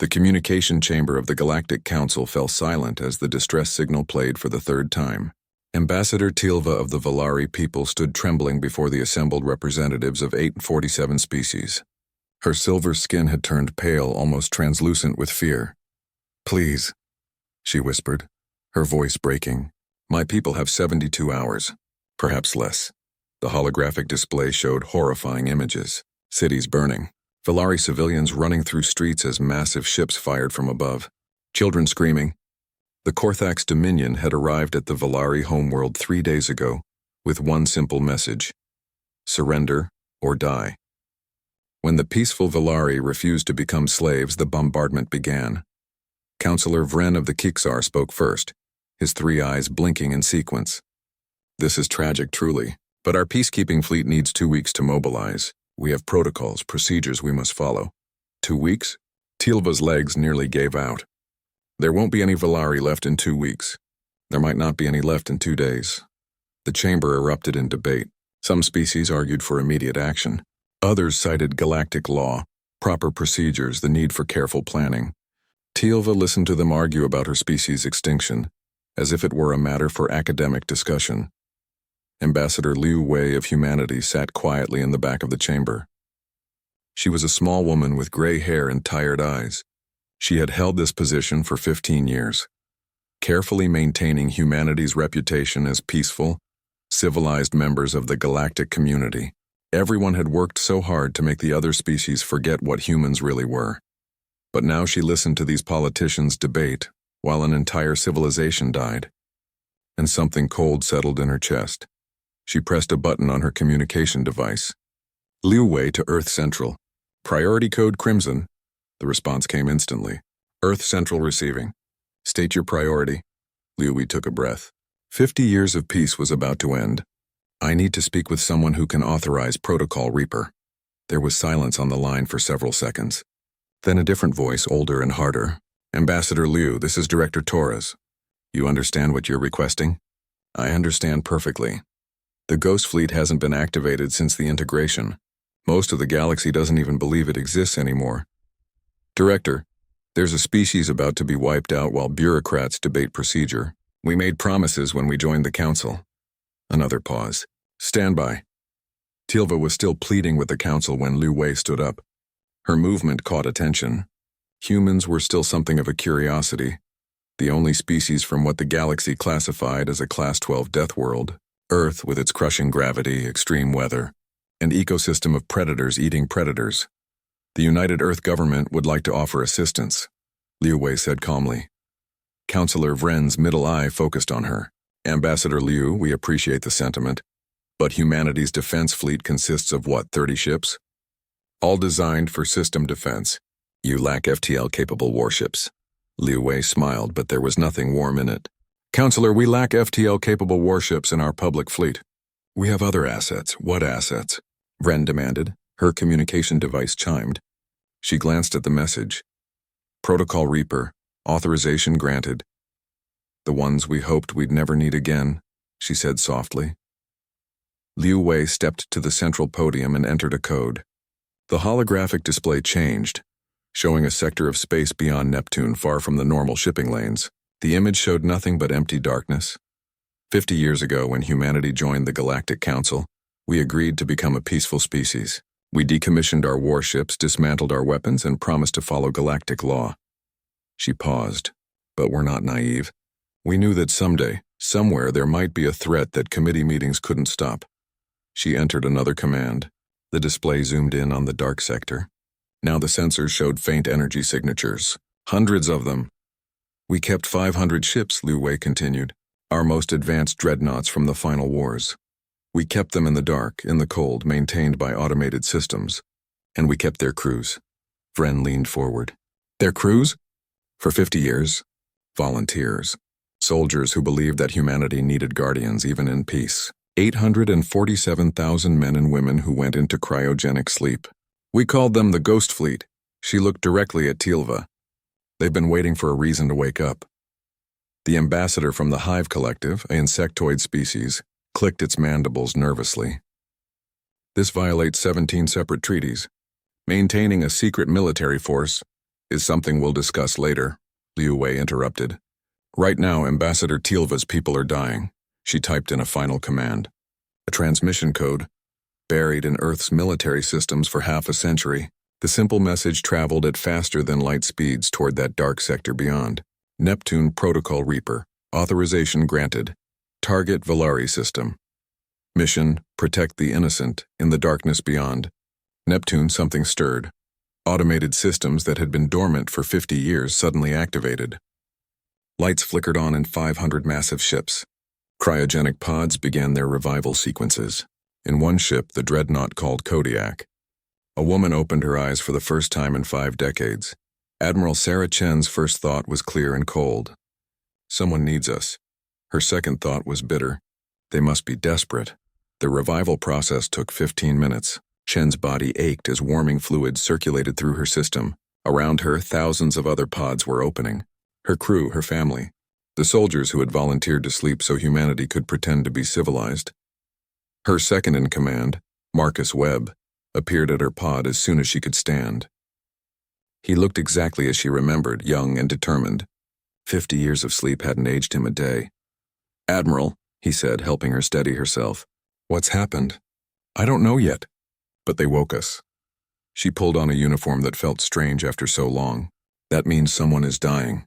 The communication chamber of the Galactic Council fell silent as the distress signal played for the third time. Ambassador Tilva of the Valari people stood trembling before the assembled representatives of 847 species. Her silver skin had turned pale, almost translucent with fear. "Please," she whispered, her voice breaking. "My people have 72 hours, perhaps less." The holographic display showed horrifying images. Cities burning. Valari civilians running through streets as massive ships fired from above. Children screaming. The Korthax Dominion had arrived at the Valari homeworld 3 days ago, with one simple message: surrender or die. When the peaceful Valari refused to become slaves, the bombardment began. Councillor Vren of the Kixar spoke first, his 3 eyes blinking in sequence. "This is tragic, truly, but our peacekeeping fleet needs 2 weeks to mobilize. We have protocols, procedures we must follow." 2 weeks? Tilva's legs nearly gave out. There won't be any Valari left in 2 weeks. There might not be any left in 2 days. The chamber erupted in debate. Some species argued for immediate action. Others cited galactic law, proper procedures, the need for careful planning. Tilva listened to them argue about her species' extinction, as if it were a matter for academic discussion. Ambassador Liu Wei of humanity sat quietly in the back of the chamber. She was a small woman with gray hair and tired eyes. She had held this position for 15 years, carefully maintaining humanity's reputation as peaceful, civilized members of the galactic community. Everyone had worked so hard to make the other species forget what humans really were. But now she listened to these politicians debate while an entire civilization died, and something cold settled in her chest. She pressed a button on her communication device. "Liu Wei to Earth Central. Priority code Crimson." The response came instantly. "Earth Central receiving. State your priority." Liu Wei took a breath. 50 years of peace was about to end. "I need to speak with someone who can authorize Protocol Reaper." There was silence on the line for several seconds. Then a different voice, older and harder. "Ambassador Liu, this is Director Torres. You understand what you're requesting?" "I understand perfectly. The Ghost Fleet hasn't been activated since the integration. Most of the galaxy doesn't even believe it exists anymore. Director, there's a species about to be wiped out while bureaucrats debate procedure. We made promises when we joined the council." Another pause. "Stand by." Tilva was still pleading with the council when Liu Wei stood up. Her movement caught attention. Humans were still something of a curiosity, the only species from what the galaxy classified as a Class 12 death world. Earth, with its crushing gravity, extreme weather, an ecosystem of predators eating predators. "The United Earth government would like to offer assistance," Liu Wei said calmly. Councillor Vren's middle eye focused on her. "Ambassador Liu, we appreciate the sentiment, but humanity's defense fleet consists of what, 30 ships? All designed for system defense. You lack FTL-capable warships." Liu Wei smiled, but there was nothing warm in it. "Councillor, we lack FTL-capable warships in our public fleet. We have other assets." "What assets?" Vren demanded. Her communication device chimed. She glanced at the message. "Protocol Reaper. Authorization granted." "The ones we hoped we'd never need again," she said softly. Liu Wei stepped to the central podium and entered a code. The holographic display changed, showing a sector of space beyond Neptune far from the normal shipping lanes. The image showed nothing but empty darkness. 50 years ago, when humanity joined the Galactic Council, we agreed to become a peaceful species. We decommissioned our warships, dismantled our weapons, and promised to follow galactic law. She paused, but we're not naive. We knew that someday, somewhere, there might be a threat that committee meetings couldn't stop. She entered another command. The display zoomed in on the dark sector. Now the sensors showed faint energy signatures. Hundreds of them. "We kept 500 ships," Liu Wei continued. "Our most advanced dreadnoughts from the final wars. We kept them in the dark, in the cold, maintained by automated systems. And we kept their crews." Vren leaned forward. "Their crews?" "For 50 years. Volunteers. Soldiers who believed that humanity needed guardians even in peace. 847,000 men and women who went into cryogenic sleep. We called them the Ghost Fleet." She looked directly at Tilva. "They've been waiting for a reason to wake up." The ambassador from the Hive Collective, an insectoid species, clicked its mandibles nervously. "This violates 17 separate treaties. Maintaining a secret military force, is something we'll discuss later, Liu Wei interrupted. Right now, Ambassador Tealva's people are dying. She typed in a final command. A transmission code, buried in Earth's military systems for half a century. The simple message traveled at faster than light speeds toward that dark sector beyond. Neptune Protocol Reaper. Authorization granted. Target Valari system. Mission, protect the innocent in the darkness beyond. Neptune, something stirred. Automated systems that had been dormant for 50 years suddenly activated. Lights flickered on in 500 massive ships. Cryogenic pods began their revival sequences. In one ship, the dreadnought called Kodiak. A woman opened her eyes for the first time in 5 decades. Admiral Sarah Chen's first thought was clear and cold. Someone needs us. Her second thought was bitter. They must be desperate. The revival process took 15 minutes. Chen's body ached as warming fluids circulated through her system. Around her, thousands of other pods were opening. Her crew, her family. The soldiers who had volunteered to sleep so humanity could pretend to be civilized. Her second in command, Marcus Webb, appeared at her pod as soon as she could stand. He looked exactly as she remembered, young and determined. 50 years of sleep hadn't aged him a day. "Admiral," he said, helping her steady herself. "What's happened?" "I don't know yet, but they woke us." She pulled on a uniform that felt strange after so long. "That means someone is dying."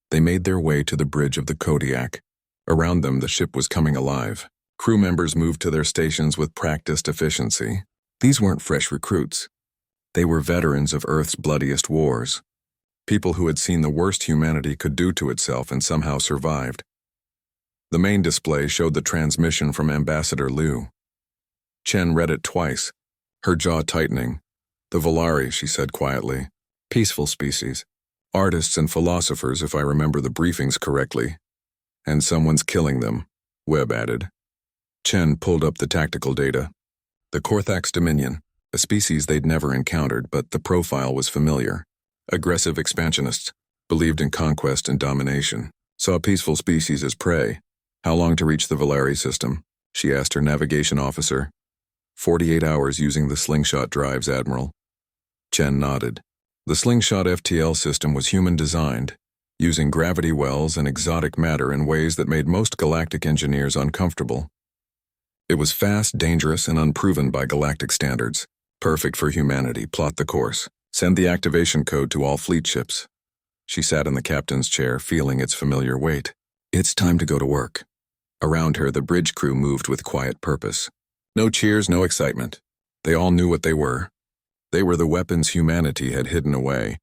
They made their way to the bridge of the Kodiak. Around them, the ship was coming alive. Crew members moved to their stations with practiced efficiency. These weren't fresh recruits. They were veterans of Earth's bloodiest wars. People who had seen the worst humanity could do to itself and somehow survived. The main display showed the transmission from Ambassador Liu. Chen read it twice, her jaw tightening. "The Valari," she said quietly. "Peaceful species. Artists and philosophers, if I remember the briefings correctly. And someone's killing them," Webb added. Chen pulled up the tactical data. The Korthax Dominion, a species they'd never encountered, but the profile was familiar. Aggressive expansionists, believed in conquest and domination, saw peaceful species as prey. "How long to reach the Valari system?" she asked her navigation officer. 48 hours using the slingshot drives, Admiral." Chen nodded. The slingshot FTL system was human-designed, using gravity wells and exotic matter in ways that made most galactic engineers uncomfortable. It was fast, dangerous, and unproven by galactic standards. Perfect for humanity. Plot the course. Send the activation code to all fleet ships. She sat in the captain's chair, feeling its familiar weight. It's time to go to work. Around her, the bridge crew moved with quiet purpose. No cheers, no excitement. They all knew what they were. They were the weapons humanity had hidden away.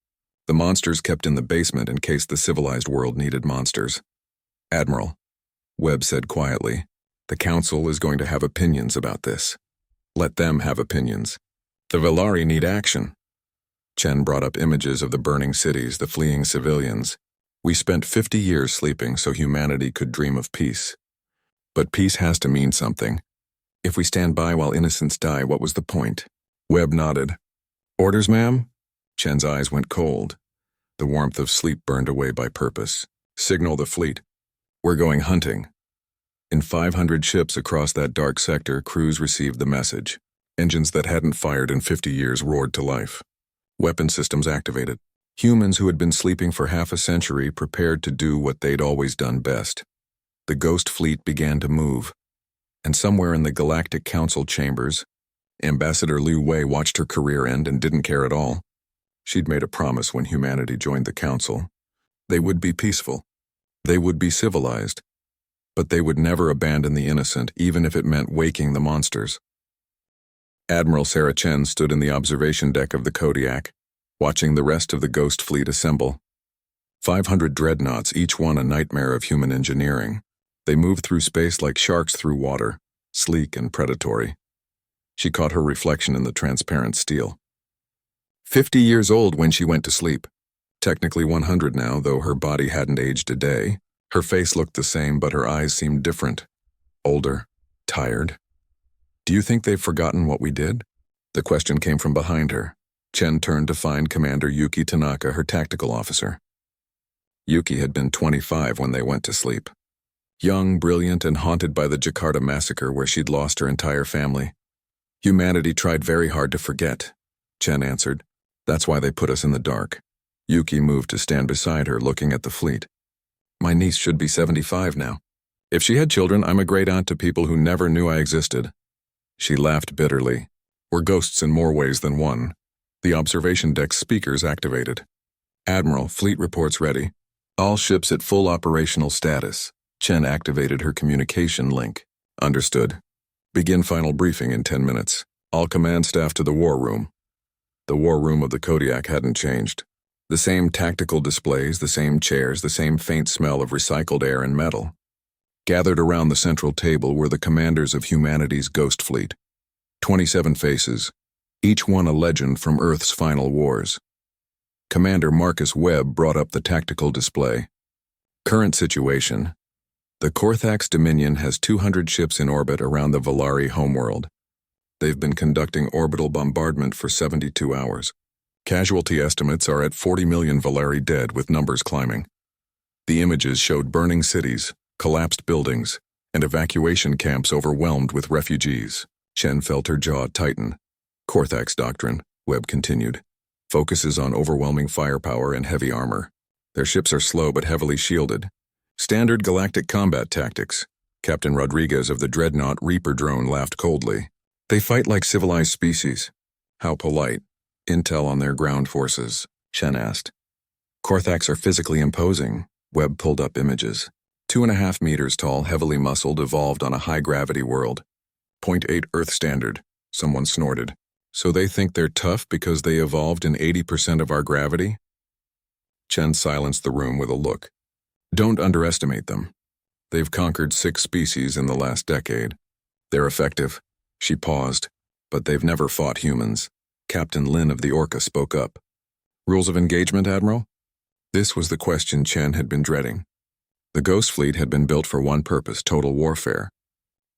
The monsters kept in the basement in case the civilized world needed monsters. "Admiral," Webb said quietly, "the Council is going to have opinions about this. Let them have opinions. The Valari need action." Chen brought up images of the burning cities, the fleeing civilians. "We spent 50 years sleeping so humanity could dream of peace. But peace has to mean something. If we stand by while innocents die, what was the point?" Webb nodded. "Orders, ma'am?" Chen's eyes went cold. The warmth of sleep burned away by purpose. "Signal the fleet. We're going hunting." In 500 ships across that dark sector, crews received the message. Engines that hadn't fired in 50 years roared to life. Weapon systems activated. Humans who had been sleeping for half a century prepared to do what they'd always done best. The ghost fleet began to move. And somewhere in the Galactic Council chambers, Ambassador Liu Wei watched her career end and didn't care at all. She'd made a promise when humanity joined the Council. They would be peaceful. They would be civilized. But they would never abandon the innocent, even if it meant waking the monsters. Admiral Sarah Chen stood in the observation deck of the Kodiak, watching the rest of the ghost fleet assemble. 500 dreadnoughts, each one a nightmare of human engineering. They moved through space like sharks through water, sleek and predatory. She caught her reflection in the transparent steel. 50 years old when she went to sleep. Technically 100 now, though her body hadn't aged a day. Her face looked the same, but her eyes seemed different. Older, tired. "Do you think they've forgotten what we did?" The question came from behind her. Chen turned to find Commander Yuki Tanaka, her tactical officer. Yuki had been 25 when they went to sleep. Young, brilliant, and haunted by the Jakarta massacre where she'd lost her entire family. "Humanity tried very hard to forget," Chen answered. "That's why they put us in the dark. Yuki moved to stand beside her, looking at the fleet. My niece should be 75 now. If she had children, I'm a great aunt to people who never knew I existed. She laughed bitterly. We're ghosts in more ways than one. The observation deck's speakers activated. Admiral, fleet reports ready. All ships at full operational status. Chen activated her communication link. Understood. Begin final briefing in 10 minutes. All command staff to the war room. The war room of the Kodiak hadn't changed. The same tactical displays, the same chairs, the same faint smell of recycled air and metal. Gathered around the central table were the commanders of humanity's ghost fleet. 27 faces, each one a legend from Earth's final wars. Commander Marcus Webb brought up the tactical display. Current situation. The Korthax Dominion has 200 ships in orbit around the Valari homeworld. They've been conducting orbital bombardment for 72 hours. Casualty estimates are at 40 million Valari dead, with numbers climbing. The images showed burning cities, collapsed buildings, and evacuation camps overwhelmed with refugees. Chen felt her jaw tighten. Korthax doctrine, Webb continued, focuses on overwhelming firepower and heavy armor. Their ships are slow but heavily shielded. Standard galactic combat tactics. Captain Rodriguez of the Dreadnought Reaper drone laughed coldly. They fight like civilized species. How polite. Intel on their ground forces, Chen asked. Korthax are physically imposing. Webb pulled up images. 2.5 meters tall, heavily muscled, evolved on a high-gravity world. 0.8 Earth standard, someone snorted. So they think they're tough because they evolved in 80% of our gravity? Chen silenced the room with a look. Don't underestimate them. They've conquered 6 species in the last decade. They're effective. She paused, but they've never fought humans. Captain Lin of the Orca spoke up. Rules of engagement, Admiral? This was the question Chen had been dreading. The Ghost Fleet had been built for one purpose: total warfare.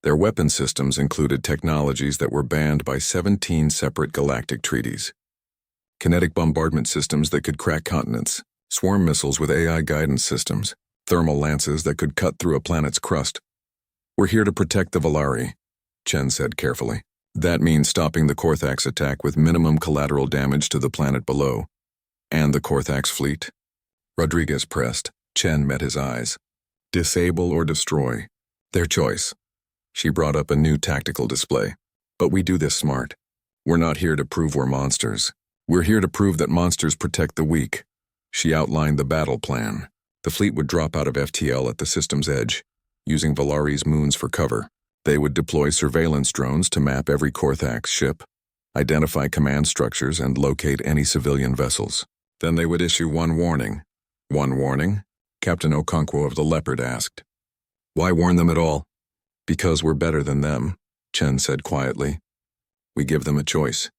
Their weapon systems included technologies that were banned by 17 separate galactic treaties. Kinetic bombardment systems that could crack continents, swarm missiles with AI guidance systems, thermal lances that could cut through a planet's crust. We're here to protect the Valari, Chen said carefully. That means stopping the Korthax attack with minimum collateral damage to the planet below. And the Korthax fleet? Rodriguez pressed. Chen met his eyes. Disable or destroy. Their choice. She brought up a new tactical display. But we do this smart. We're not here to prove we're monsters. We're here to prove that monsters protect the weak. She outlined the battle plan. The fleet would drop out of FTL at the system's edge, using Valari's moons for cover. They would deploy surveillance drones to map every Korthax ship, identify command structures, and locate any civilian vessels. Then they would issue one warning. One warning? Captain Okonkwo of the Leopard asked. Why warn them at all? Because we're better than them, Chen said quietly. We give them a choice.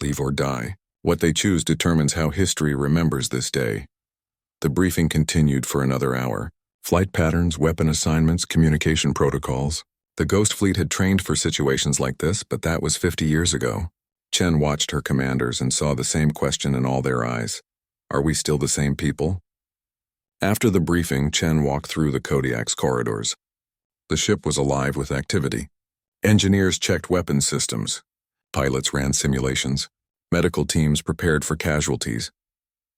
Leave or die. What they choose determines how history remembers this day. The briefing continued for another hour. Flight patterns, weapon assignments, communication protocols. The Ghost Fleet had trained for situations like this, but that was 50 years ago. Chen watched her commanders and saw the same question in all their eyes. Are we still the same people? After the briefing, Chen walked through the Kodiak's corridors. The ship was alive with activity. Engineers checked weapons systems. Pilots ran simulations. Medical teams prepared for casualties.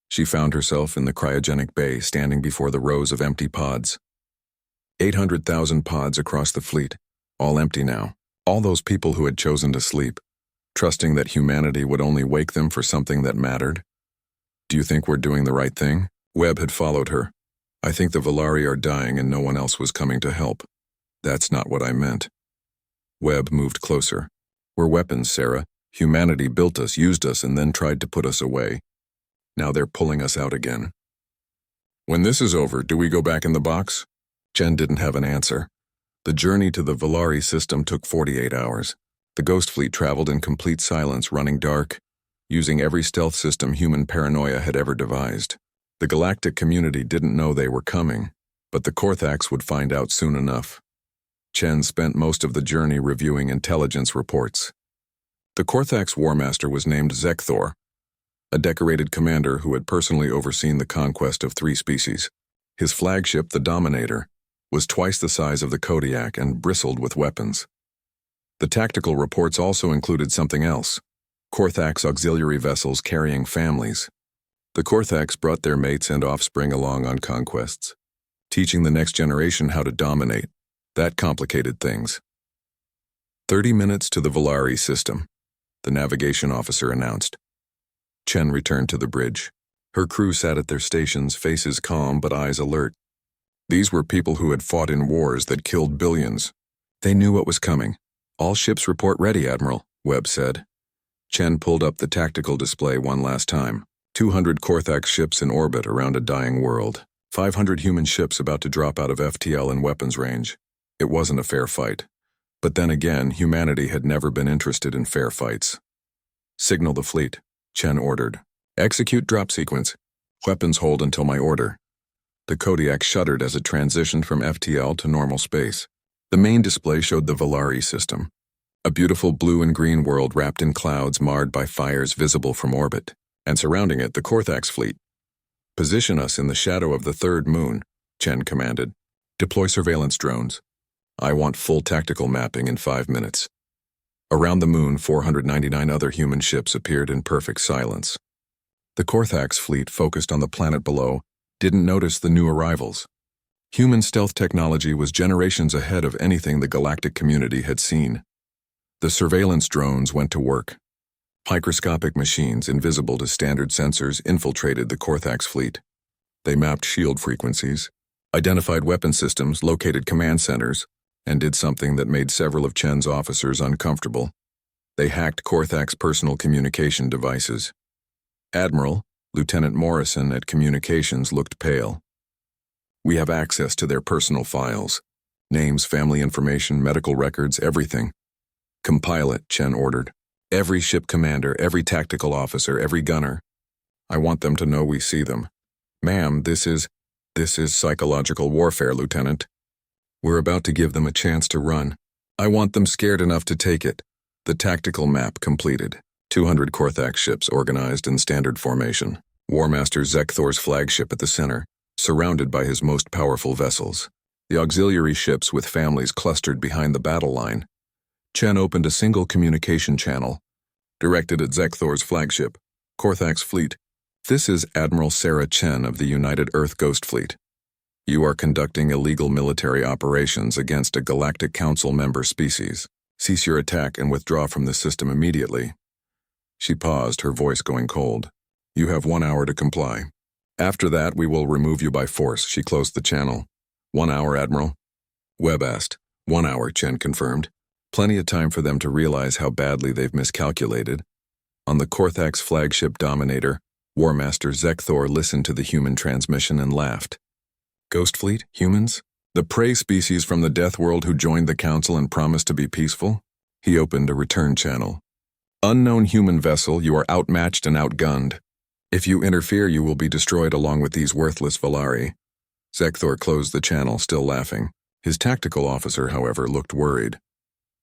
She found herself in the cryogenic bay, standing before the rows of empty pods. 800,000 pods across the fleet, all empty now. All those people who had chosen to sleep, trusting that humanity would only wake them for something that mattered. Do you think we're doing the right thing? Webb had followed her. I think the Valari are dying and no one else was coming to help. That's not what I meant. Webb moved closer. We're weapons, Sarah. Humanity built us, used us, and then tried to put us away. Now they're pulling us out again. When this is over, do we go back in the box? Chen didn't have an answer. The journey to the Valari system took 48 hours. The Ghost Fleet traveled in complete silence, running dark, using every stealth system human paranoia had ever devised. The galactic community didn't know they were coming, but the Korthax would find out soon enough. Chen spent most of the journey reviewing intelligence reports. The Korthax War Master was named Zekthor, a decorated commander who had personally overseen the conquest of 3 species. His flagship, the Dominator, was twice the size of the Kodiak and bristled with weapons. The tactical reports also included something else: Korthax auxiliary vessels carrying families. The Korthax brought their mates and offspring along on conquests, teaching the next generation how to dominate. That complicated things. 30 minutes to the Valari system, the navigation officer announced. Chen returned to the bridge. Her crew sat at their stations, faces calm but eyes alert. These were people who had fought in wars that killed billions. They knew what was coming. All ships report ready, Admiral, Webb said. Chen pulled up the tactical display one last time. 200 Korthax ships in orbit around a dying world. 500 human ships about to drop out of FTL and weapons range. It wasn't a fair fight. But then again, humanity had never been interested in fair fights. Signal the fleet, Chen ordered. Execute drop sequence. Weapons hold until my order. The Kodiak shuddered as it transitioned from FTL to normal space. The main display showed the Valari system. A beautiful blue and green world wrapped in clouds marred by fires visible from orbit, and surrounding it the Korthax fleet. Position us in the shadow of the third moon, Chen commanded. Deploy surveillance drones. I want full tactical mapping in 5 minutes. Around the moon, 499 other human ships appeared in perfect silence. The Korthax fleet, focused on the planet below, didn't notice the new arrivals. Human stealth technology was generations ahead of anything the galactic community had seen. The surveillance drones went to work. Microscopic machines, invisible to standard sensors, infiltrated the Korthax fleet. They mapped shield frequencies, identified weapon systems, located command centers, and did something that made several of Chen's officers uncomfortable. They hacked Korthax personal communication devices. Admiral, Lieutenant Morrison at Communications looked pale. We have access to their personal files. Names, family information, medical records, everything. Compile it, Chen ordered. Every ship commander, every tactical officer, every gunner. I want them to know we see them. Ma'am, this is psychological warfare, Lieutenant. We're about to give them a chance to run. I want them scared enough to take it. The tactical map completed. 200 Korthax ships organized in standard formation. War Master Zekthor's flagship at the center, surrounded by his most powerful vessels. The auxiliary ships with families clustered behind the battle line. Chen opened a single communication channel, directed at Zekthor's flagship, Korthax fleet. This is Admiral Sarah Chen of the United Earth Ghost Fleet. You are conducting illegal military operations against a Galactic Council member species. Cease your attack and withdraw from the system immediately. She paused, her voice going cold. You have 1 hour to comply. After that, we will remove you by force. She closed the channel. 1 hour, Admiral? Webb asked. 1 hour, Chen confirmed. Plenty of time for them to realize how badly they've miscalculated. On the Korthax flagship Dominator, War Master Zekthor listened to the human transmission and laughed. Ghost Fleet? Humans? The prey species from the Death World who joined the Council and promised to be peaceful? He opened a return channel. Unknown human vessel, you are outmatched and outgunned. If you interfere, you will be destroyed along with these worthless Valari. Zekthor closed the channel, still laughing. His tactical officer, however, looked worried.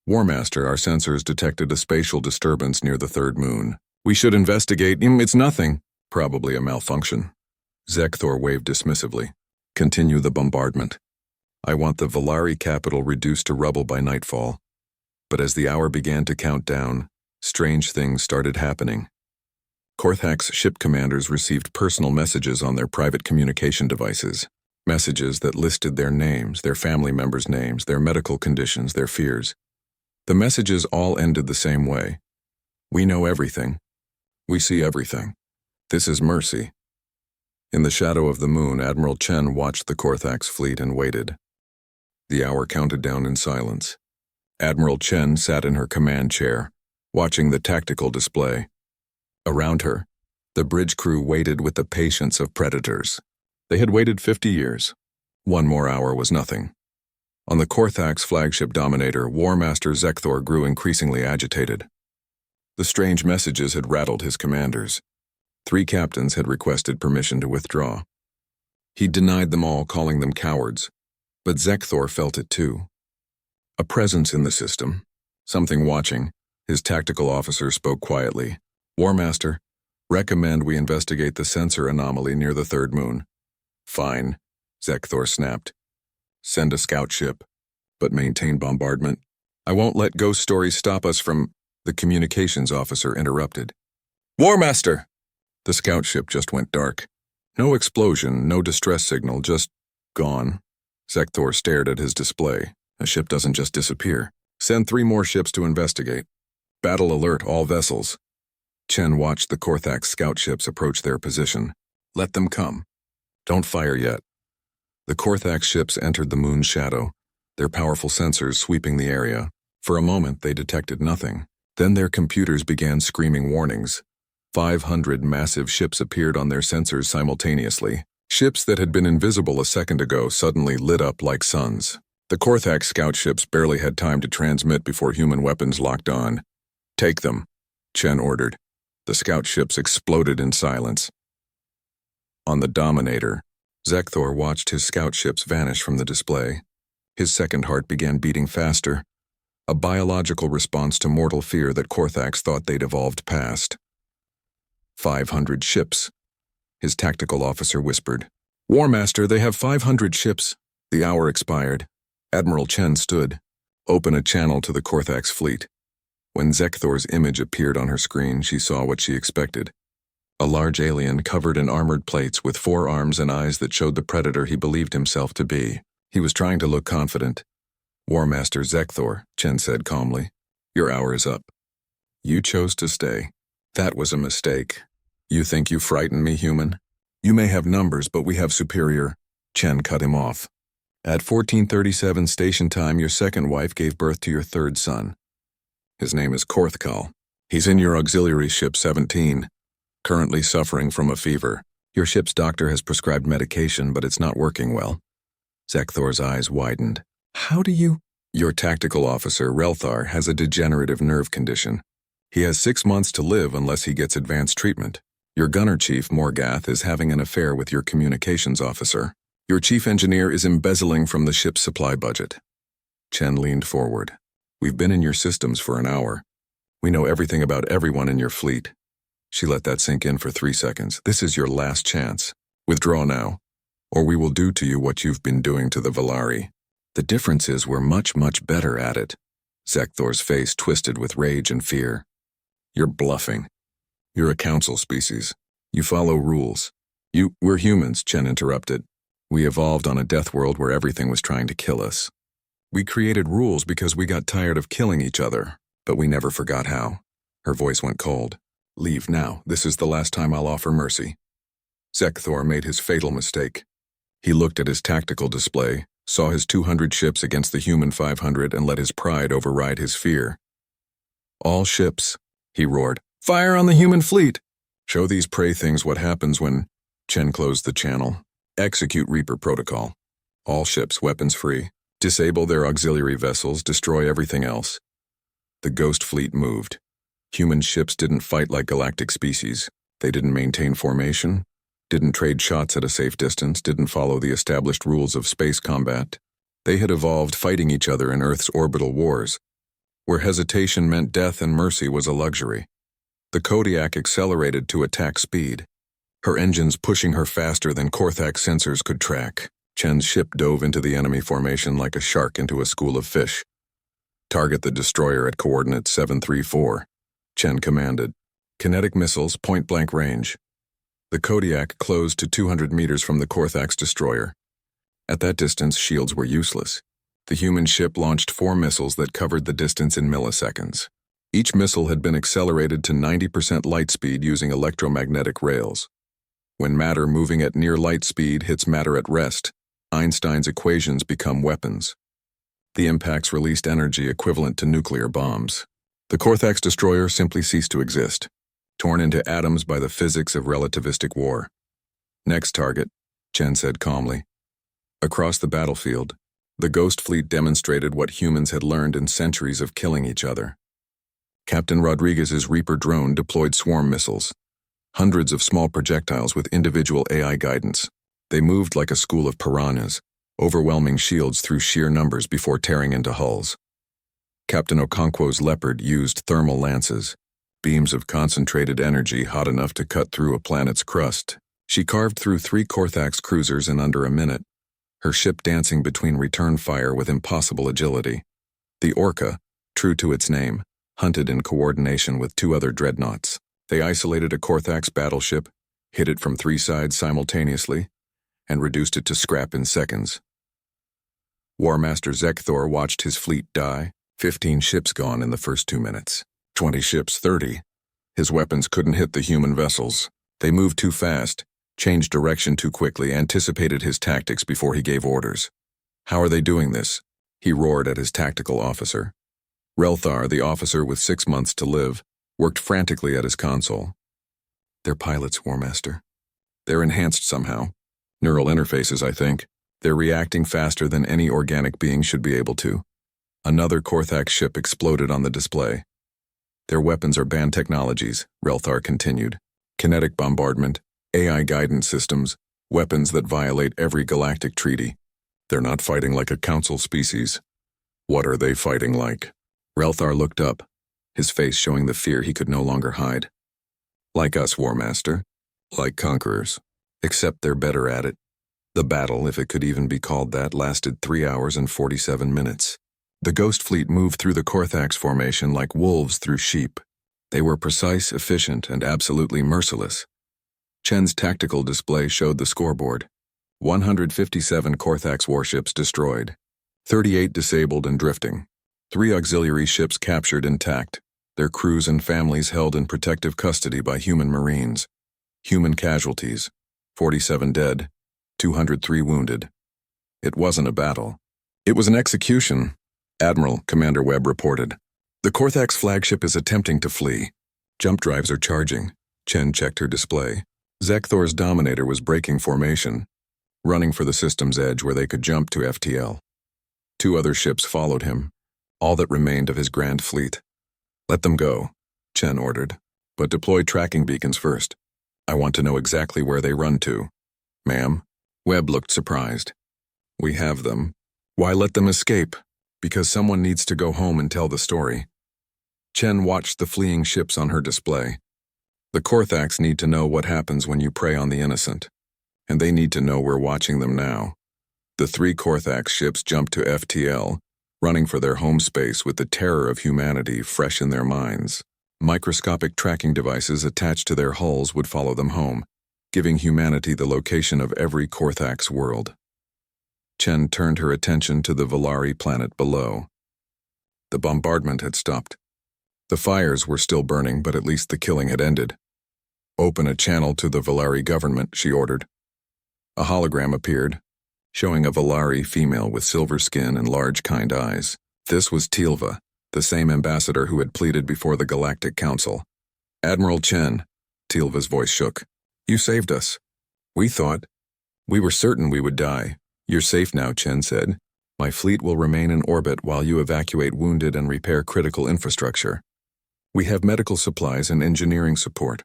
War Master, our sensors detected a spatial disturbance near the third moon. We should investigate. It's nothing. Probably a malfunction. Zekthor waved dismissively. Continue the bombardment. I want the Valari capital reduced to rubble by nightfall. But as the hour began to count down, strange things started happening. Korthax ship commanders received personal messages on their private communication devices. Messages that listed their names, their family members' names, their medical conditions, their fears. The messages all ended the same way. We know everything. We see everything. This is mercy. In the shadow of the moon, Admiral Chen watched the Korthax fleet and waited. The hour counted down in silence. Admiral Chen sat in her command chair, watching the tactical display. Around her, the bridge crew waited with the patience of predators. They had waited 50 years. 1 more hour was nothing. On the Korthax flagship Dominator, War Master Zekthor grew increasingly agitated. The strange messages had rattled his commanders. 3 captains had requested permission to withdraw. He denied them all, calling them cowards, but Zekthor felt it too. A presence in the system, something watching. His tactical officer spoke quietly. War Master, recommend we investigate the sensor anomaly near the third moon. Fine, Zekthor snapped. Send a scout ship, but maintain bombardment. I won't let ghost stories stop us from... The communications officer interrupted. War Master! The scout ship just went dark. No explosion, no distress signal, just gone. Zekthor stared at his display. A ship doesn't just disappear. Send 3 more ships to investigate. Battle alert all vessels. Chen watched the Korthax scout ships approach their position. Let them come. Don't fire yet. The Korthax ships entered the moon's shadow, their powerful sensors sweeping the area. For a moment, they detected nothing. Then their computers began screaming warnings. 500 massive ships appeared on their sensors simultaneously. Ships that had been invisible a second ago suddenly lit up like suns. The Korthax scout ships barely had time to transmit before human weapons locked on. Take them, Chen ordered. The scout ships exploded in silence. On the Dominator, Zekthor watched his scout ships vanish from the display. His second heart began beating faster, a biological response to mortal fear that Korthax thought they'd evolved past. 500 ships, his tactical officer whispered. War Master, they have 500 ships. The hour expired. Admiral Chen stood. Open a channel to the Korthax fleet. When Zekthor's image appeared on her screen, she saw what she expected. A large alien covered in armored plates with 4 arms and eyes that showed the predator he believed himself to be. He was trying to look confident. War Master Zekthor, Chen said calmly. Your hour is up. You chose to stay. That was a mistake. You think you frighten me, human? You may have numbers, but we have superior. Chen cut him off. At 1437 station time, your second wife gave birth to your third son. His name is Korthkal. He's in your auxiliary ship 17, currently suffering from a fever. Your ship's doctor has prescribed medication, but it's not working well. Zekthor's eyes widened. How do you? Your tactical officer, Relthar, has a degenerative nerve condition. He has 6 months to live unless he gets advanced treatment. Your gunner chief, Morgath, is having an affair with your communications officer. Your chief engineer is embezzling from the ship's supply budget. Chen leaned forward. We've been in your systems for an hour. We know everything about everyone in your fleet. She let that sink in for 3 seconds. This is your last chance. Withdraw now, or we will do to you what you've been doing to the Valari. The difference is we're much, much better at it. Zekthor's face twisted with rage and fear. You're bluffing. You're a council species. You follow rules. We're humans, Chen interrupted. We evolved on a death world where everything was trying to kill us. We created rules because we got tired of killing each other, but we never forgot how. Her voice went cold. Leave now. This is the last time I'll offer mercy. Zekthor made his fatal mistake. He looked at his tactical display, saw his 200 ships against the human 500, and let his pride override his fear. All ships, he roared. Fire on the human fleet! Show these prey things what happens when... Chen closed the channel. Execute Reaper protocol. All ships weapons free. Disable their auxiliary vessels, destroy everything else. The ghost fleet moved. Human ships didn't fight like galactic species. They didn't maintain formation, didn't trade shots at a safe distance, didn't follow the established rules of space combat. They had evolved fighting each other in Earth's orbital wars, where hesitation meant death and mercy was a luxury. The Kodiak accelerated to attack speed, her engines pushing her faster than Korthax sensors could track. Chen's ship dove into the enemy formation like a shark into a school of fish. Target the destroyer at coordinate 734, Chen commanded. Kinetic missiles, point-blank range. The Kodiak closed to 200 meters from the Korthax destroyer. At that distance, shields were useless. The human ship launched 4 missiles that covered the distance in milliseconds. Each missile had been accelerated to 90% light speed using electromagnetic rails. When matter moving at near light speed hits matter at rest, Einstein's equations become weapons. The impacts released energy equivalent to nuclear bombs. The Korthax destroyer simply ceased to exist, torn into atoms by the physics of relativistic war. Next target, Chen said calmly. Across the battlefield, the Ghost Fleet demonstrated what humans had learned in centuries of killing each other. Captain Rodriguez's Reaper drone deployed swarm missiles, hundreds of small projectiles with individual AI guidance. They moved like a school of piranhas, overwhelming shields through sheer numbers before tearing into hulls. Captain Okonkwo's Leopard used thermal lances, beams of concentrated energy hot enough to cut through a planet's crust. She carved through 3 Korthax cruisers in under a minute, her ship dancing between return fire with impossible agility. The Orca, true to its name, hunted in coordination with 2 other dreadnoughts. They isolated a Korthax battleship, hit it from 3 sides simultaneously, and reduced it to scrap in seconds. War Master Zekthor watched his fleet die, 15 ships gone in the first 2 minutes. 20 ships, 30. His weapons couldn't hit the human vessels. They moved too fast, changed direction too quickly, anticipated his tactics before he gave orders. How are they doing this? He roared at his tactical officer. Relthar, the officer with 6 months to live, worked frantically at his console. They're pilots, War Master. They're enhanced somehow. Neural interfaces, I think. They're reacting faster than any organic being should be able to. Another Korthax ship exploded on the display. Their weapons are banned technologies, Relthar continued. Kinetic bombardment, AI guidance systems, weapons that violate every galactic treaty. They're not fighting like a council species. What are they fighting like? Relthar looked up, his face showing the fear he could no longer hide. Like us, War Master. Like conquerors. Except they're better at it. The battle, if it could even be called that, lasted 3 hours and 47 minutes. The Ghost Fleet moved through the Korthax formation like wolves through sheep. They were precise, efficient, and absolutely merciless. Chen's tactical display showed the scoreboard. 157 Korthax warships destroyed. 38 disabled and drifting. 3 auxiliary ships captured intact. Their crews and families held in protective custody by human marines. Human casualties. 47 dead. 203 wounded. It wasn't a battle. It was an execution. Admiral, Commander Webb reported. The Korthax flagship is attempting to flee. Jump drives are charging. Chen checked her display. Zekthor's Dominator was breaking formation, running for the system's edge where they could jump to FTL. 2 other ships followed him, all that remained of his grand fleet. Let them go, Chen ordered, but deploy tracking beacons first. I want to know exactly where they run to. Ma'am? Webb looked surprised. We have them. Why let them escape? Because someone needs to go home and tell the story. Chen watched the fleeing ships on her display. The Korthax need to know what happens when you prey on the innocent, and they need to know we're watching them now. The 3 Korthax ships jumped to FTL, running for their home space with the terror of humanity fresh in their minds. Microscopic tracking devices attached to their hulls would follow them home, giving humanity the location of every Korthax world. Chen turned her attention to the Valari planet below. The bombardment had stopped. The fires were still burning, but at least the killing had ended. Open a channel to the Valari government, she ordered. A hologram appeared, showing a Valari female with silver skin and large, kind eyes. This was Tealva, the same ambassador who had pleaded before the Galactic Council. Admiral Chen, Tealva's voice shook. You saved us. We were certain we would die. You're safe now, Chen said. My fleet will remain in orbit while you evacuate wounded and repair critical infrastructure. We have medical supplies and engineering support.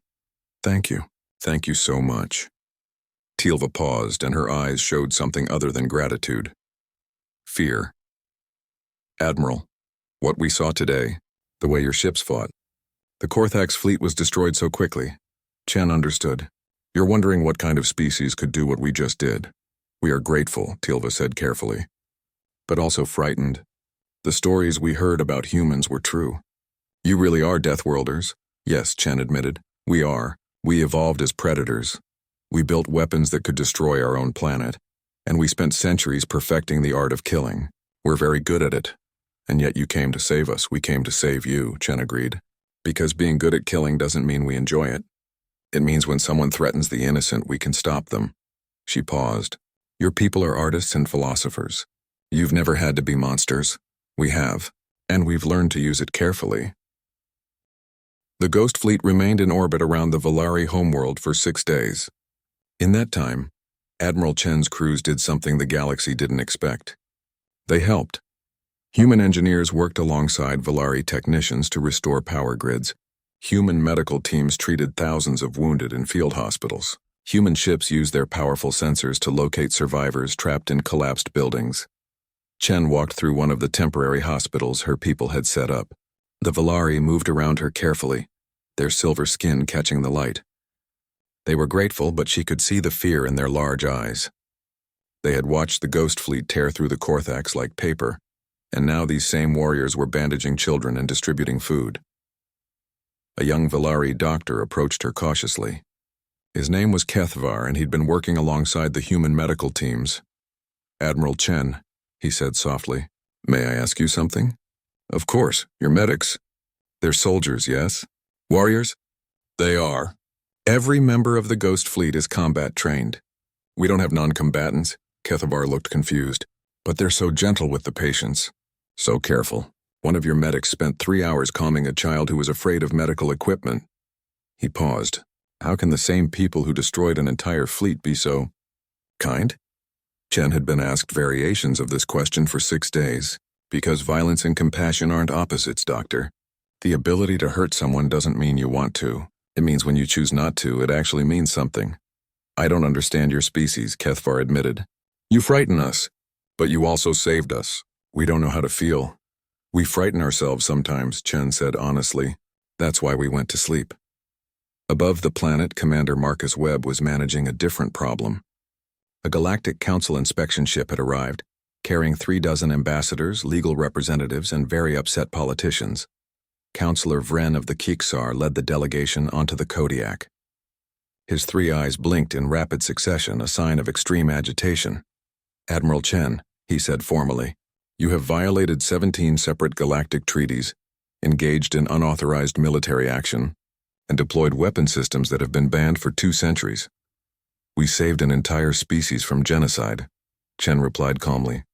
Thank you. Thank you so much. Tealva paused, and her eyes showed something other than gratitude. Fear. Admiral, what we saw today, the way your ships fought. The Korthax fleet was destroyed so quickly. Chen understood. You're wondering what kind of species could do what we just did. We are grateful, Tealva said carefully, but also frightened. The stories we heard about humans were true. You really are Deathworlders? Yes, Chen admitted. We are. We evolved as predators. We built weapons that could destroy our own planet, and we spent centuries perfecting the art of killing. We're very good at it. And yet you came to save us. We came to save you, Chen agreed. Because being good at killing doesn't mean we enjoy it. It means when someone threatens the innocent, we can stop them. She paused. Your people are artists and philosophers. You've never had to be monsters. We have, and we've learned to use it carefully. The Ghost Fleet remained in orbit around the Valari homeworld for 6 days. In that time, Admiral Chen's crews did something the galaxy didn't expect. They helped. Human engineers worked alongside Valari technicians to restore power grids. Human medical teams treated thousands of wounded in field hospitals. Human ships used their powerful sensors to locate survivors trapped in collapsed buildings. Chen walked through one of the temporary hospitals her people had set up. The Valari moved around her carefully, their silver skin catching the light. They were grateful, but she could see the fear in their large eyes. They had watched the Ghost Fleet tear through the Korthax like paper, and now these same warriors were bandaging children and distributing food. A young Valari doctor approached her cautiously. His name was Kethvar, and he'd been working alongside the human medical teams. "Admiral Chen," he said softly. "May I ask you something?" "Of course, you're medics." "They're soldiers, yes? Warriors?" "They are. Every member of the Ghost Fleet is combat trained. We don't have non-combatants." Kethvar looked confused. "But they're so gentle with the patients. So careful. One of your medics spent 3 hours calming a child who was afraid of medical equipment." He paused. How can the same people who destroyed an entire fleet be so kind? Chen had been asked variations of this question for 6 days. "Because violence and compassion aren't opposites, Doctor. The ability to hurt someone doesn't mean you want to. It means when you choose not to, it actually means something." "I don't understand your species," Kethvar admitted. "You frighten us, but you also saved us. We don't know how to feel." "We frighten ourselves sometimes," Chen said honestly. "That's why we went to sleep." Above the planet, Commander Marcus Webb was managing a different problem. A Galactic Council inspection ship had arrived, carrying 36 ambassadors, legal representatives, and very upset politicians. Councillor Vren of the Keeksar led the delegation onto the Kodiak. His 3 eyes blinked in rapid succession, a sign of extreme agitation. "Admiral Chen," he said formally, "you have violated 17 separate galactic treaties, engaged in unauthorized military action, and deployed weapon systems that have been banned for 2 centuries. We saved an entire species from genocide," Chen replied calmly.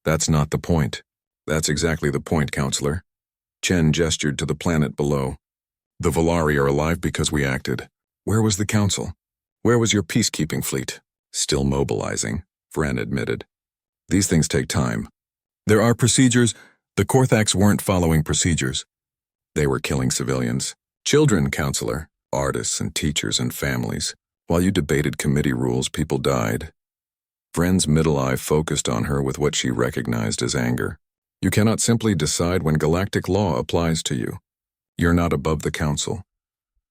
"That's not the point." "That's exactly the point, Counselor." Chen gestured to the planet below. "The Volari are alive because we acted. Where was the Council? Where was your peacekeeping fleet?" "Still mobilizing," Vren admitted. "These things take time. There are procedures. The Korthax weren't following procedures. They were killing civilians. Children, Counselor, artists and teachers and families. While you debated committee rules, people died." Vren's middle eye focused on her with what she recognized as anger. "You cannot simply decide when galactic law applies to you. You're not above the Council."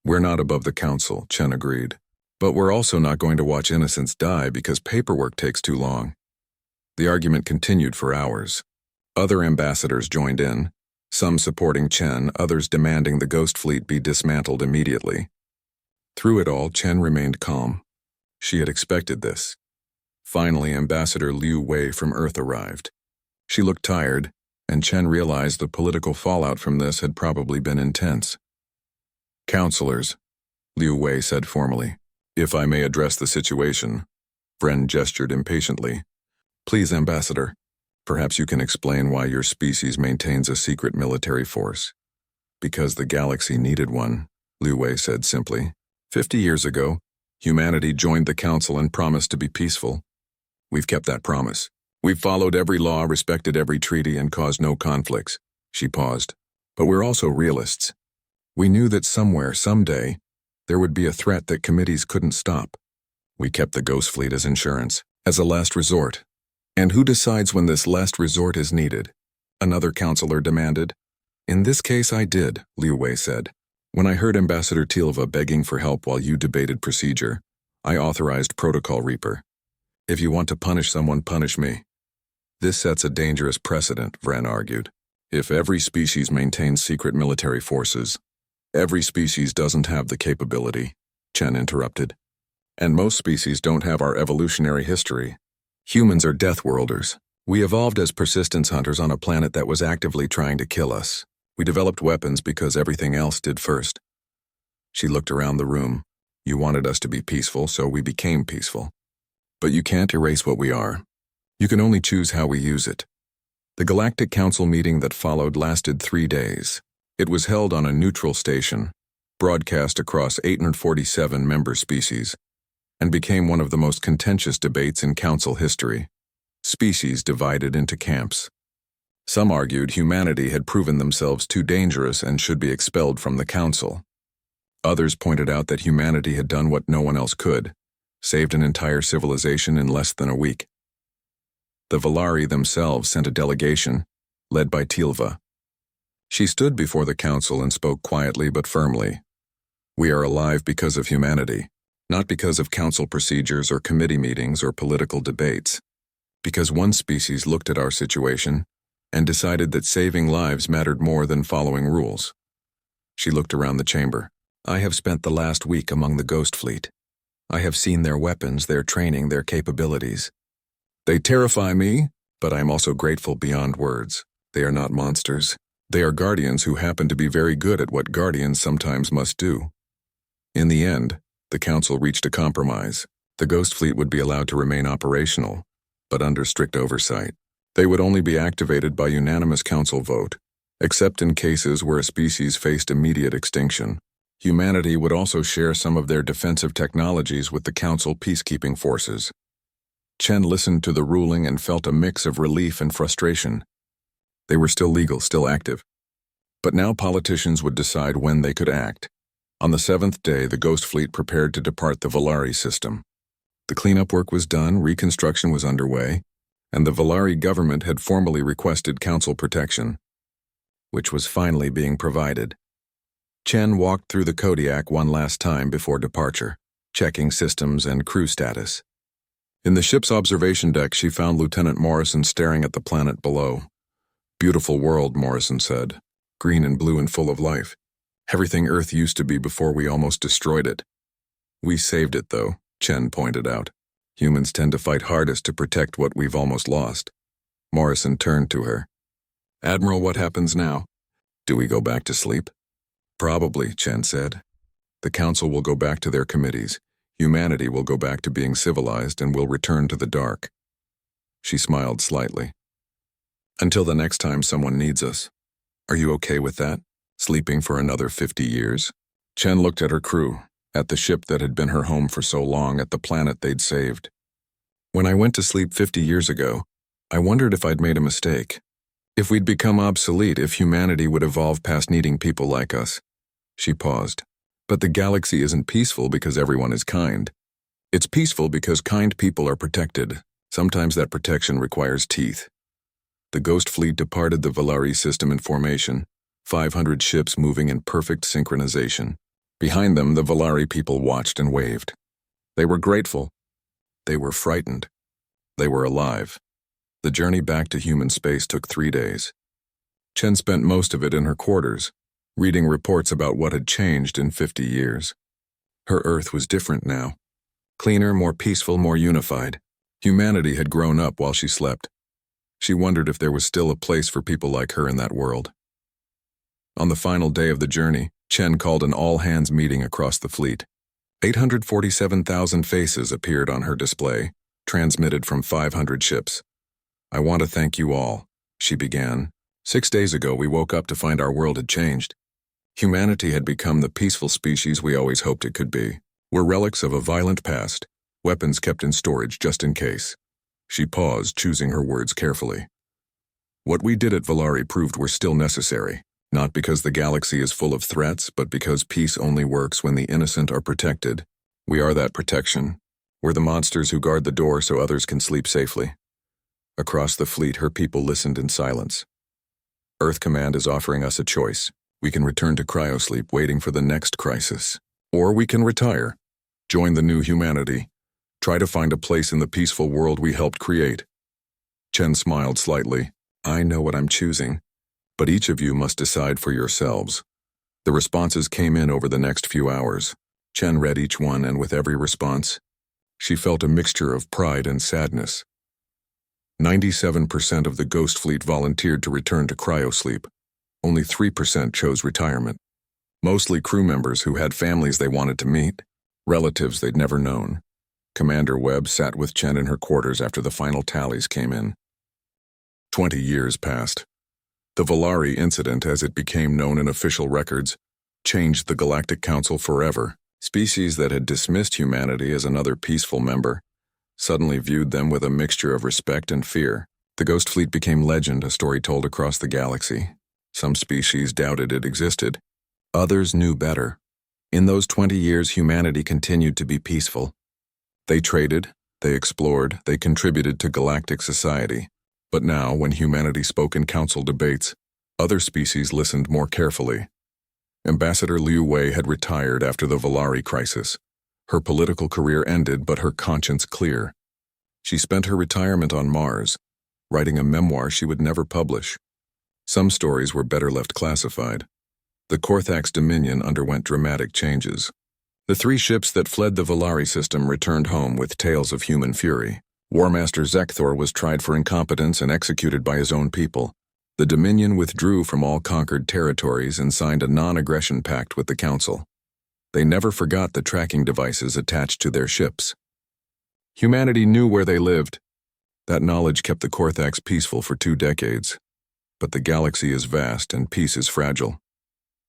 "We're not above the Council," Chen agreed. "But we're also not going to watch innocents die because paperwork takes too long." The argument continued for hours. Other ambassadors joined in, some supporting Chen, others demanding the Ghost Fleet be dismantled immediately. Through it all, Chen remained calm. She had expected this. Finally, Ambassador Liu Wei from Earth arrived. She looked tired, and Chen realized the political fallout from this had probably been intense. "Counselors," Liu Wei said formally, "if I may address the situation." Vren gestured impatiently. "Please, Ambassador. Perhaps you can explain why your species maintains a secret military force." "Because the galaxy needed one," Liu Wei said simply. 50 years ago, humanity joined the Council and promised to be peaceful. We've kept that promise. We've followed every law, respected every treaty, and caused no conflicts." She paused. "But we're also realists. We knew that somewhere, someday, there would be a threat that committees couldn't stop. We kept the Ghost Fleet as insurance, as a last resort. And who decides when this last resort is needed?" Another counselor demanded. "In this case I did," Liu Wei said. "When I heard Ambassador Tilva begging for help while you debated procedure, I authorized Protocol Reaper. If you want to punish someone, punish me." "This sets a dangerous precedent," Vren argued. "If every species maintains secret military forces, every species doesn't have the capability," Chen interrupted. "And most species don't have our evolutionary history. Humans are Deathworlders. We evolved as persistence hunters on a planet that was actively trying to kill us. We developed weapons because everything else did first." She looked around the room. "You wanted us to be peaceful, so we became peaceful. But you can't erase what we are. You can only choose how we use it." The Galactic Council meeting that followed lasted 3 days. It was held on a neutral station, broadcast across 847 member species, and became one of the most contentious debates in Council history. Species divided into camps. Some argued humanity had proven themselves too dangerous and should be expelled from the Council. Others pointed out that humanity had done what no one else could, saved an entire civilization in less than a week. The Volari themselves sent a delegation, led by Tilva. She stood before the Council and spoke quietly but firmly. "We are alive because of humanity, not because of Council procedures or committee meetings or political debates. Because one species looked at our situation and decided that saving lives mattered more than following rules." She looked around the chamber. "I have spent the last week among the Ghost Fleet. I have seen their weapons, their training, their capabilities. They terrify me, but I am also grateful beyond words. They are not monsters. They are guardians who happen to be very good at what guardians sometimes must do. In the end, the Council reached a compromise. The Ghost Fleet would be allowed to remain operational, but under strict oversight. They would only be activated by unanimous Council vote, except in cases where a species faced immediate extinction. Humanity would also share some of their defensive technologies with the Council peacekeeping forces. Chen listened to the ruling and felt a mix of relief and frustration. They were still legal, still active. But now politicians would decide when they could act. On the 7th day, the Ghost Fleet prepared to depart the Volari system. The cleanup work was done, reconstruction was underway, and the Volari government had formally requested Council protection, which was finally being provided. Chen walked through the Kodiak one last time before departure, checking systems and crew status. In the ship's observation deck, she found Lieutenant Morrison staring at the planet below. "Beautiful world," Morrison said. "Green and blue and full of life. Everything Earth used to be before we almost destroyed it." "We saved it, though," Chen pointed out. "Humans tend to fight hardest to protect what we've almost lost." Morrison turned to her. "Admiral, what happens now? Do we go back to sleep?" "Probably," Chen said. "The Council will go back to their committees. Humanity will go back to being civilized and will return to the dark." She smiled slightly. "Until the next time someone needs us. Are you okay with that? Sleeping for another 50 years? Chen looked at her crew, at the ship that had been her home for so long, at the planet they'd saved. "When I went to sleep 50 years ago, I wondered if I'd made a mistake. If we'd become obsolete, if humanity would evolve past needing people like us." She paused. "But the galaxy isn't peaceful because everyone is kind. It's peaceful because kind people are protected. Sometimes that protection requires teeth." The Ghost Fleet departed the Volari system in formation, 500 ships moving in perfect synchronization. Behind them, the Volari people watched and waved. They were grateful. They were frightened. They were alive. The journey back to human space took 3 days. Chen spent most of it in her quarters, reading reports about what had changed in 50 years. Her Earth was different now. Cleaner, more peaceful, more unified. Humanity had grown up while she slept. She wondered if there was still a place for people like her in that world. On the final day of the journey, Chen called an all-hands meeting across the fleet. 847,000 faces appeared on her display, transmitted from 500 ships. "I want to thank you all," she began. 6 days ago, we woke up to find our world had changed. Humanity had become the peaceful species we always hoped it could be. We're relics of a violent past, weapons kept in storage just in case. She paused, choosing her words carefully. "What we did at Volari proved we're still necessary, not because the galaxy is full of threats, but because peace only works when the innocent are protected. We are that protection. We're the monsters who guard the door so others can sleep safely." Across the fleet, her people listened in silence. "Earth Command is offering us a choice. We can return to cryosleep waiting for the next crisis. Or we can retire, join the new humanity, try to find a place in the peaceful world we helped create." Chen smiled slightly. "I know what I'm choosing, but each of you must decide for yourselves." The responses came in over the next few hours. Chen read each one, and with every response, she felt a mixture of pride and sadness. 97% of the Ghost Fleet volunteered to return to cryosleep. Only 3% chose retirement. Mostly crew members who had families they wanted to meet, relatives they'd never known. Commander Webb sat with Chen in her quarters after the final tallies came in. 20 years passed. The Volari incident, as it became known in official records, changed the Galactic Council forever. Species that had dismissed humanity as another peaceful member suddenly viewed them with a mixture of respect and fear. The Ghost Fleet became legend, a story told across the galaxy. Some species doubted it existed. Others knew better. In those 20 years, humanity continued to be peaceful. They traded, they explored, they contributed to galactic society. But now, when humanity spoke in council debates, other species listened more carefully. Ambassador Liu Wei had retired after the Volari crisis. Her political career ended, but her conscience clear. She spent her retirement on Mars, writing a memoir she would never publish. Some stories were better left classified. The Korthax Dominion underwent dramatic changes. The 3 ships that fled the Valari system returned home with tales of human fury. Warmaster Zekthor was tried for incompetence and executed by his own people. The Dominion withdrew from all conquered territories and signed a non-aggression pact with the Council. They never forgot the tracking devices attached to their ships. Humanity knew where they lived. That knowledge kept the Korthax peaceful for 2 decades. But the galaxy is vast and peace is fragile.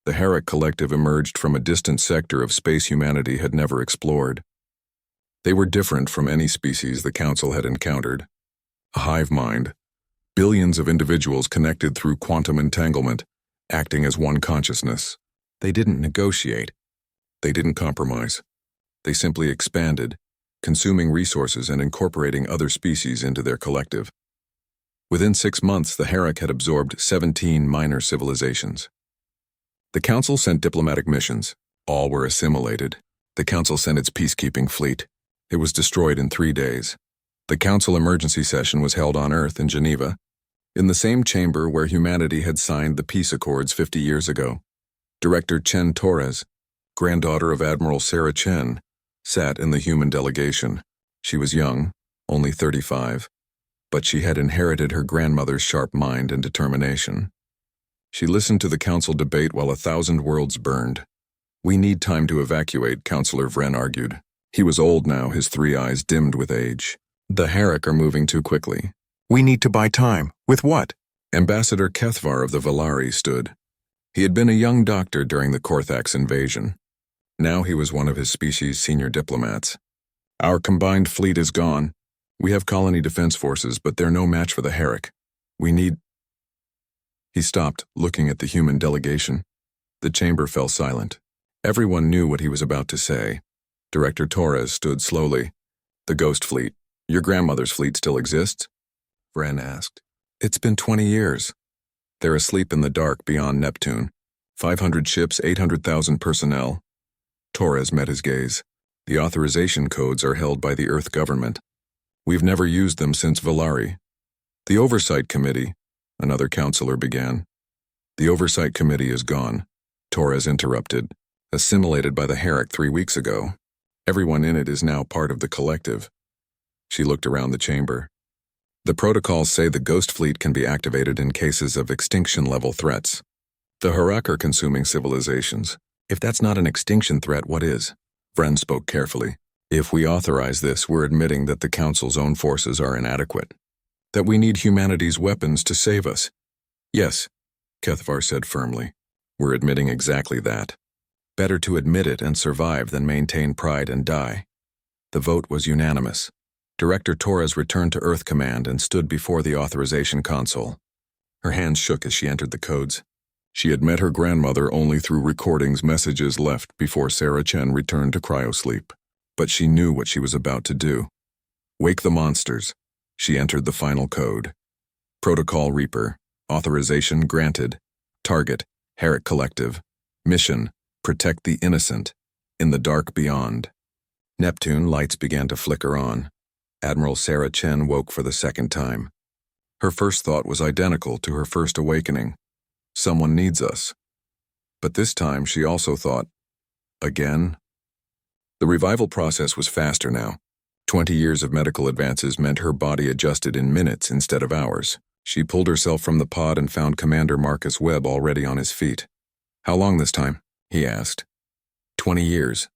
The Herrick Collective emerged from a distant sector of space humanity had never explored. They were different from any species the Council had encountered. A hive mind, billions of individuals connected through quantum entanglement, acting as one consciousness. They didn't negotiate. They didn't compromise. They simply expanded, consuming resources and incorporating other species into their collective. Within 6 months, the Herrick had absorbed 17 minor civilizations. The Council sent diplomatic missions. All were assimilated. The Council sent its peacekeeping fleet. It was destroyed in 3 days. The Council emergency session was held on Earth in Geneva, in the same chamber where humanity had signed the peace accords 50 years ago. Director Chen Torres, granddaughter of Admiral Sarah Chen, sat in the human delegation. She was young, only 35, but she had inherited her grandmother's sharp mind and determination. She listened to the Council debate while 1,000 worlds burned. "We need time to evacuate," Councillor Vren argued. He was old now, his 3 eyes dimmed with age. "The Herrick are moving too quickly." "We need to buy time. With what?" Ambassador Kethvar of the Valari stood. He had been a young doctor during the Korthax invasion. Now he was one of his species' senior diplomats. "Our combined fleet is gone. We have colony defense forces, but they're no match for the Herrick. We need—" He stopped, looking at the human delegation. The chamber fell silent. Everyone knew what he was about to say. Director Torres stood slowly. "The Ghost Fleet. Your grandmother's fleet still exists?" Vren asked. "It's been 20 years. They're asleep in the dark beyond Neptune. 500 ships, 800,000 personnel." Torres met his gaze. "The authorization codes are held by the Earth government. We've never used them since Valari." "The Oversight Committee," another counselor began. "The Oversight Committee is gone," Torres interrupted. "Assimilated by the Herrick 3 weeks ago. Everyone in it is now part of the collective." She looked around the chamber. "The protocols say the Ghost Fleet can be activated in cases of extinction-level threats. The Herrick are consuming civilizations. If that's not an extinction threat, what is?" Vren spoke carefully. "If we authorize this, we're admitting that the Council's own forces are inadequate. That we need humanity's weapons to save us." "Yes," Kethvar said firmly. "We're admitting exactly that. Better to admit it and survive than maintain pride and die." The vote was unanimous. Director Torres returned to Earth Command and stood before the authorization console. Her hands shook as she entered the codes. She had met her grandmother only through recordings messages left before Sarah Chen returned to cryosleep. But she knew what she was about to do. "Wake the monsters." She entered the final code. Protocol Reaper. Authorization granted. Target, Herrick Collective. Mission, protect the innocent. In the dark beyond. Neptune lights began to flicker on. Admiral Sarah Chen woke for the 2nd time. Her first thought was identical to her first awakening. Someone needs us. But this time she also thought, again? The revival process was faster now. 20 years of medical advances meant her body adjusted in minutes instead of hours. She pulled herself from the pod and found Commander Marcus Webb already on his feet. "How long this time?" he asked. 20 years.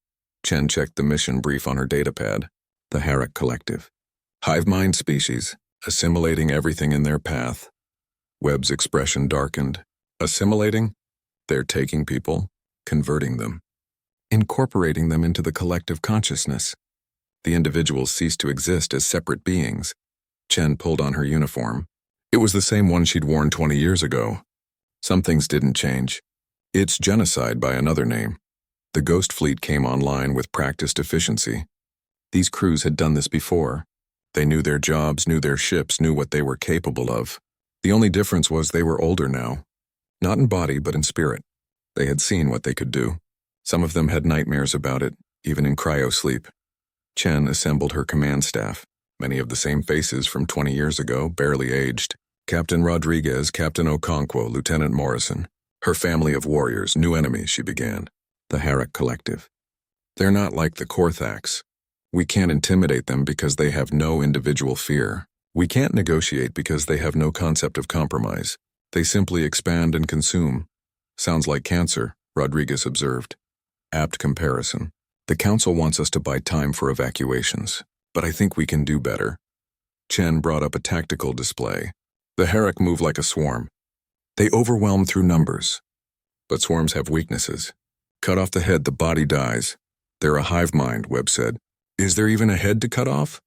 Chen checked the mission brief on her datapad. The Herrick Collective. Hive mind species, assimilating everything in their path. Webb's expression darkened. Assimilating? They're taking people, converting them, incorporating them into the collective consciousness. The individuals ceased to exist as separate beings. Chen pulled on her uniform. It was the same one she'd worn 20 years ago. Some things didn't change. It's genocide by another name. The Ghost Fleet came online with practiced efficiency. These crews had done this before. They knew their jobs, knew their ships, knew what they were capable of. The only difference was they were older now. Not in body, but in spirit. They had seen what they could do. Some of them had nightmares about it, even in cryosleep. Chen assembled her command staff, many of the same faces from 20 years ago, barely aged. Captain Rodriguez, Captain Okonkwo, Lieutenant Morrison. Her family of warriors, new enemies, she began. The Herrick Collective. They're not like the Korthax. We can't intimidate them because they have no individual fear. We can't negotiate because they have no concept of compromise. They simply expand and consume. Sounds like cancer, Rodriguez observed. Apt comparison. The council wants us to buy time for evacuations, but I think we can do better. Chen brought up a tactical display. The Herrick move like a swarm. They overwhelm through numbers. But swarms have weaknesses. Cut off the head, the body dies. They're a hive mind, Webb said. Is there even a head to cut off?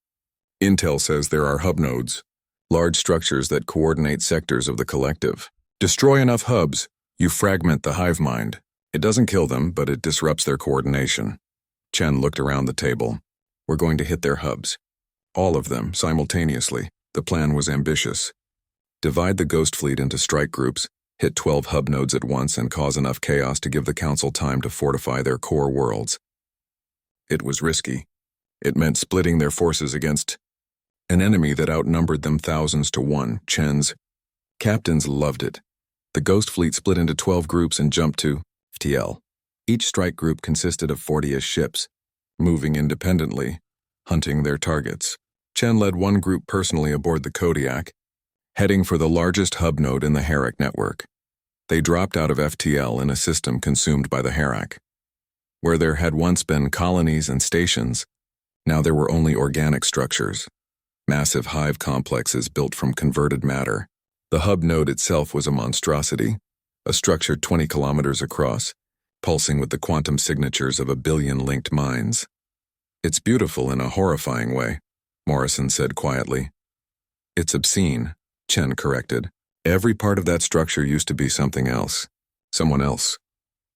Intel says there are hub nodes, large structures that coordinate sectors of the collective. Destroy enough hubs, you fragment the hive mind. It doesn't kill them, but it disrupts their coordination. Chen looked around the table. We're going to hit their hubs. All of them, simultaneously. The plan was ambitious. Divide the Ghost Fleet into strike groups, hit 12 hub nodes at once, and cause enough chaos to give the Council time to fortify their core worlds. It was risky. It meant splitting their forces against an enemy that outnumbered them thousands to one. Chen's captains loved it. The Ghost Fleet split into 12 groups and jumped to FTL. Each strike group consisted of 40-ish ships, moving independently, hunting their targets. Chen led one group personally aboard the Kodiak, heading for the largest hub node in the Herrick network. They dropped out of FTL in a system consumed by the Herrick. Where there had once been colonies and stations, now there were only organic structures, massive hive complexes built from converted matter. The hub node itself was a monstrosity, a structure 20 kilometers across, pulsing with the quantum signatures of 1 billion linked minds. It's beautiful in a horrifying way, Morrison said quietly. It's obscene, Chen corrected. Every part of that structure used to be something else. Someone else.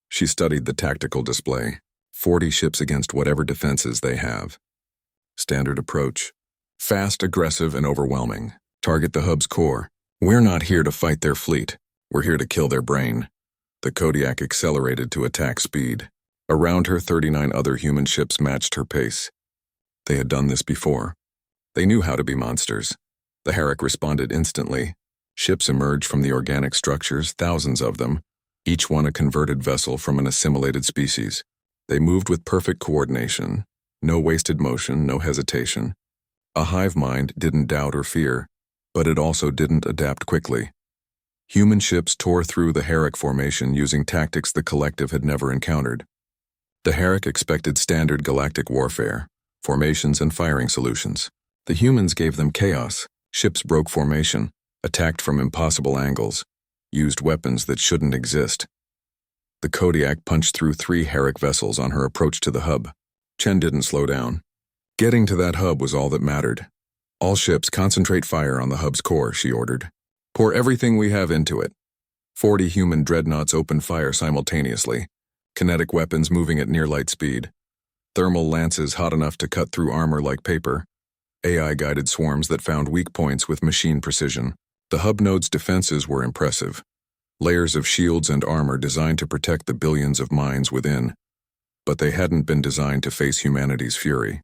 She studied the tactical display. 40 ships against whatever defenses they have. Standard approach. Fast, aggressive, and overwhelming. Target the hub's core. We're not here to fight their fleet. We're here to kill their brain. The Kodiak accelerated to attack speed. Around her, 39 other human ships matched her pace. They had done this before. They knew how to be monsters. The Herrick responded instantly. Ships emerged from the organic structures, thousands of them, each one a converted vessel from an assimilated species. They moved with perfect coordination, no wasted motion, no hesitation. A hive mind didn't doubt or fear, but it also didn't adapt quickly. Human ships tore through the Herrick formation using tactics the collective had never encountered. The Herrick expected standard galactic warfare, formations and firing solutions. The humans gave them chaos. Ships broke formation, attacked from impossible angles, used weapons that shouldn't exist. The Kodiak punched through 3 Herrick vessels on her approach to the hub. Chen didn't slow down. Getting to that hub was all that mattered. All ships concentrate fire on the hub's core, she ordered. Pour everything we have into it. 40 human dreadnoughts opened fire simultaneously, kinetic weapons moving at near light speed, thermal lances hot enough to cut through armor like paper, AI-guided swarms that found weak points with machine precision. The hub node's defenses were impressive. Layers of shields and armor designed to protect the billions of minds within, but they hadn't been designed to face humanity's fury.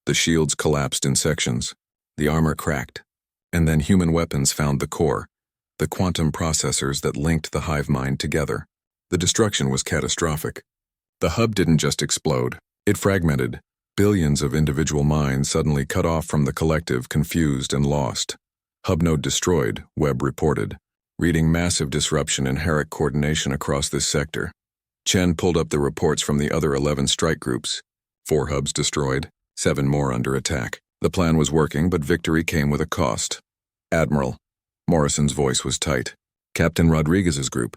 The shields collapsed in sections, the armor cracked, and then human weapons found the core, the quantum processors that linked the hive mind together. The destruction was catastrophic. The hub didn't just explode, it fragmented. Billions of individual minds suddenly cut off from the collective, confused and lost. Hub node destroyed, Webb reported, reading massive disruption in Herrick coordination across this sector. Chen pulled up the reports from the other 11 strike groups. 4 hubs destroyed, 7 more under attack. The plan was working, but victory came with a cost. Admiral. Morrison's voice was tight. Captain Rodriguez's group.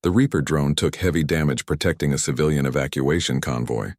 The Reaper drone took heavy damage protecting a civilian evacuation convoy.